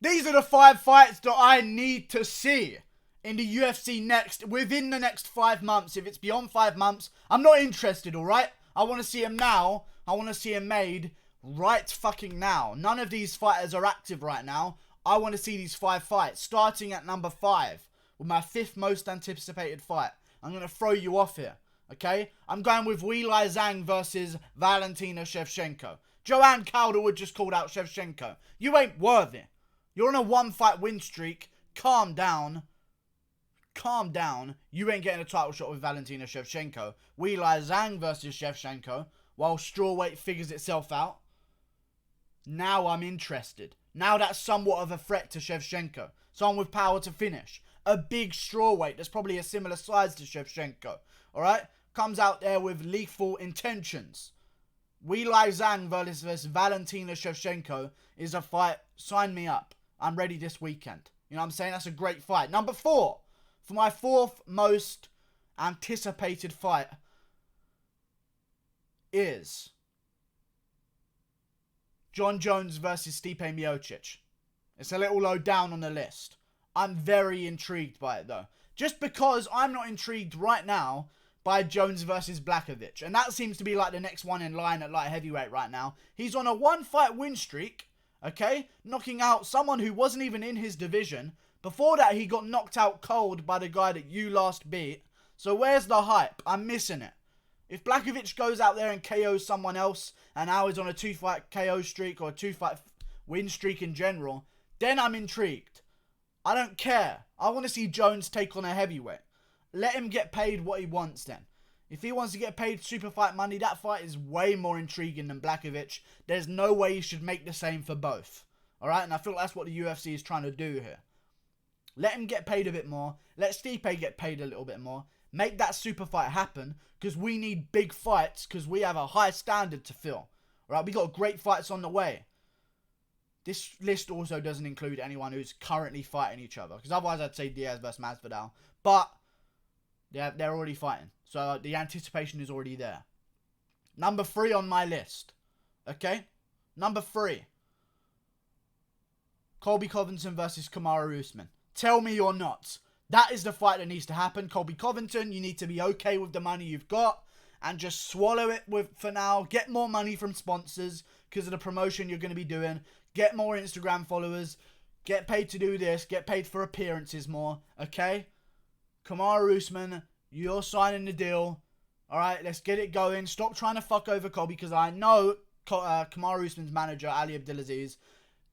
These are the 5 fights that I need to see in the UFC next, within the next 5 months. If it's beyond 5 months, I'm not interested, alright? I want to see him now. I want to see him made right fucking now. None of these fighters are active right now. I want to see these 5 fights, starting at number 5, with my 5th most anticipated fight. I'm going to throw you off here, okay? I'm going with Weili Zhang versus Valentina Shevchenko. Joanne Calderwood just called out Shevchenko. You ain't worthy. You're on a 1-fight win streak. Calm down. Calm down. You ain't getting a title shot with Valentina Shevchenko. Weili Zhang versus Shevchenko, while strawweight figures itself out. Now I'm interested. Now that's somewhat of a threat to Shevchenko. Someone with power to finish. A big strawweight that's probably a similar size to Shevchenko. Alright? Comes out there with lethal intentions. Weili Zhang versus Valentina Shevchenko is a fight. Sign me up. I'm ready this weekend. You know what I'm saying? That's a great fight. Number 4. For my 4th most anticipated fight is Jon Jones versus Stipe Miocic. It's a little low down on the list. I'm very intrigued by it though. Just because I'm not intrigued right now by Jones versus Blachowicz. And that seems to be like the next one in line at light heavyweight right now. He's on a 1-fight win streak, okay? Knocking out someone who wasn't even in his division. Before that, he got knocked out cold by the guy that you last beat. So where's the hype? I'm missing it. If Blachowicz goes out there and KOs someone else, and now he's on a 2-fight KO streak or a 2-fight win streak in general, then I'm intrigued. I don't care. I want to see Jones take on a heavyweight. Let him get paid what he wants then. If he wants to get paid super fight money, that fight is way more intriguing than Blachowicz. There's no way he should make the same for both. Alright, and I feel that's what the UFC is trying to do here. Let him get paid a bit more. Let Stipe get paid a little bit more. Make that super fight happen, because we need big fights, because we have a high standard to fill. Alright, we got great fights on the way. This list also doesn't include anyone who's currently fighting each other, because otherwise I'd say Diaz versus Masvidal. But they're already fighting, so the anticipation is already there. Number 3 on my list. Okay? Number 3. Colby Covington versus Kamaru Usman. Tell me you're not. That is the fight that needs to happen. Colby Covington, you need to be okay with the money you've got and just swallow it for now. Get more money from sponsors because of the promotion you're going to be doing. Get more Instagram followers. Get paid to do this. Get paid for appearances more. Okay? Kamaru Usman, you're signing the deal. Alright, let's get it going. Stop trying to fuck over Colby, because I know Kamaru Usman's manager, Ali Abdelaziz,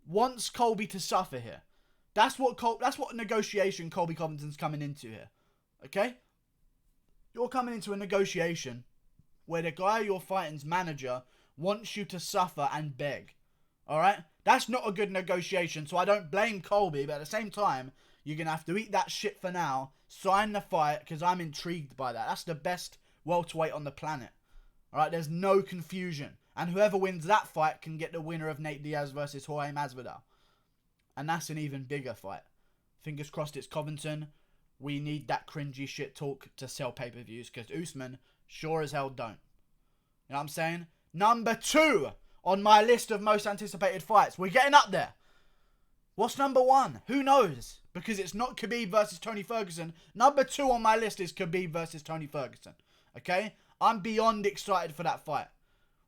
wants Colby to suffer here. That's what negotiation Colby Covington's coming into here. Okay? You're coming into a negotiation where the guy you're fighting's manager wants you to suffer and beg. Alright? That's not a good negotiation, so I don't blame Colby, but at the same time, you're going to have to eat that shit for now, sign the fight, because I'm intrigued by that. That's the best welterweight on the planet. Alright, there's no confusion. And whoever wins that fight can get the winner of Nate Diaz versus Jorge Masvidal. And that's an even bigger fight. Fingers crossed it's Covington. We need that cringy shit talk to sell pay-per-views, because Usman sure as hell don't. You know what I'm saying? Number 2 on my list of most anticipated fights. We're getting up there. What's number 1? Who knows? Because it's not Khabib versus Tony Ferguson. Number 2 on my list is Khabib versus Tony Ferguson. Okay? I'm beyond excited for that fight.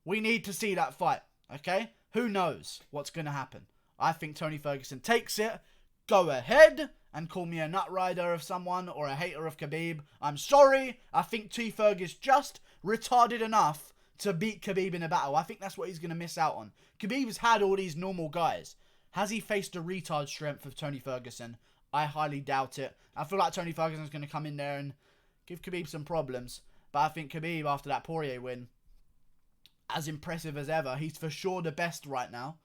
We need to see that fight. Okay? Who knows what's going to happen? I think Tony Ferguson takes it. Go ahead and call me a nut rider of someone or a hater of Khabib. I'm sorry. I think T Ferg is just retarded enough to beat Khabib in a battle. I think that's what he's going to miss out on. Khabib's had all these normal guys. Has he faced a retard strength of Tony Ferguson? I highly doubt it. I feel like Tony Ferguson's going to come in there and give Khabib some problems. But I think Khabib, after that Poirier win, as impressive as ever, he's for sure the best right now.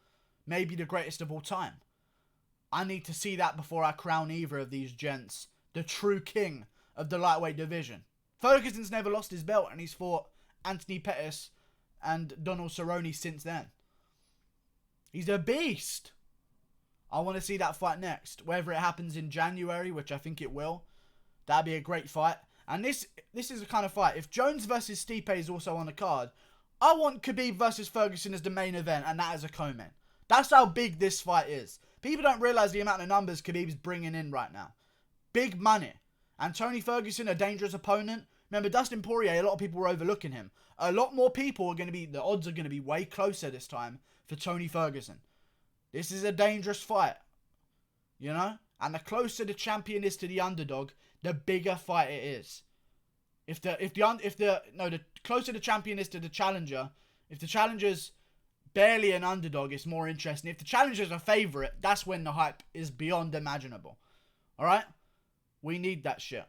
Maybe the greatest of all time. I need to see that before I crown either of these gents the true king of the lightweight division. Ferguson's never lost his belt, and he's fought Anthony Pettis and Donald Cerrone since then. He's a beast. I want to see that fight next. Whether it happens in January, which I think it will, that'd be a great fight. And this is the kind of fight. If Jones versus Stipe is also on the card, I want Khabib versus Ferguson as the main event, and that as a co-main. That's how big this fight is. People don't realize the amount of numbers Khabib's bringing in right now. Big money. And Tony Ferguson, a dangerous opponent. Remember, Dustin Poirier, a lot of people were overlooking him. A lot more people are going to be, the odds are going to be way closer this time for Tony Ferguson. This is a dangerous fight. You know? And the closer the champion is to the underdog, the bigger fight it is. The closer the champion is to the challenger, if the challenger's barely an underdog, it's more interesting. If the challenger's a favourite, that's when the hype is beyond imaginable. Alright? We need that shit.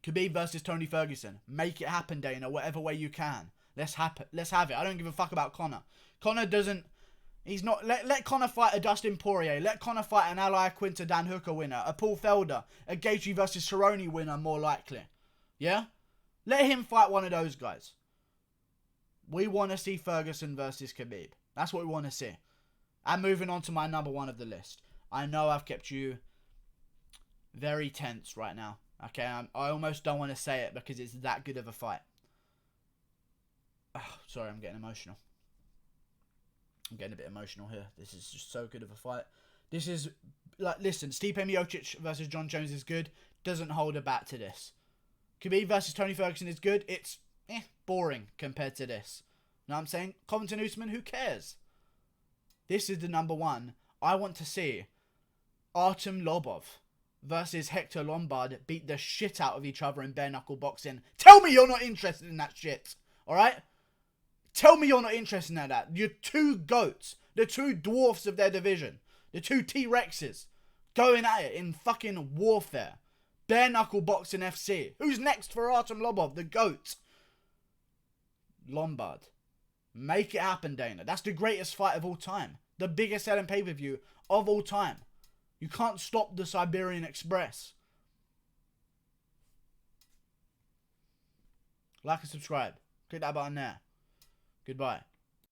Khabib versus Tony Ferguson. Make it happen, Dana, whatever way you can. Let's have it. I don't give a fuck about Conor. Conor doesn't... He's not... Let Conor fight a Dustin Poirier. Let Conor fight an Ally Quinta Dan Hooker winner. A Paul Felder. A Gaethje versus Cerrone winner, more likely. Yeah? Let him fight one of those guys. We want to see Ferguson versus Khabib. That's what we want to see. And moving on to my number one of the list. I know I've kept you very tense right now. Okay, I almost don't want to say it because it's that good of a fight. Oh, sorry, I'm getting emotional. I'm getting a bit emotional here. This is just so good of a fight. This is, like, listen, Stipe Miocic versus John Jones is good. Doesn't hold a bat to this. Khabib versus Tony Ferguson is good. It's boring compared to this. You know what I'm saying? Covington Usman, who cares? This is the number one. I want to see Artem Lobov versus Hector Lombard beat the shit out of each other in bare knuckle boxing. Tell me you're not interested in that shit. Alright? Tell me you're not interested in that. You're two goats. The two dwarfs of their division. The two T-Rexes. Going at it in fucking warfare. Bare knuckle boxing FC. Who's next for Artem Lobov? The GOAT. Lombard. Make it happen, Dana. That's the greatest fight of all time. The biggest selling pay-per-view of all time. You can't stop the Siberian Express. Like and subscribe. Click that button there. Goodbye.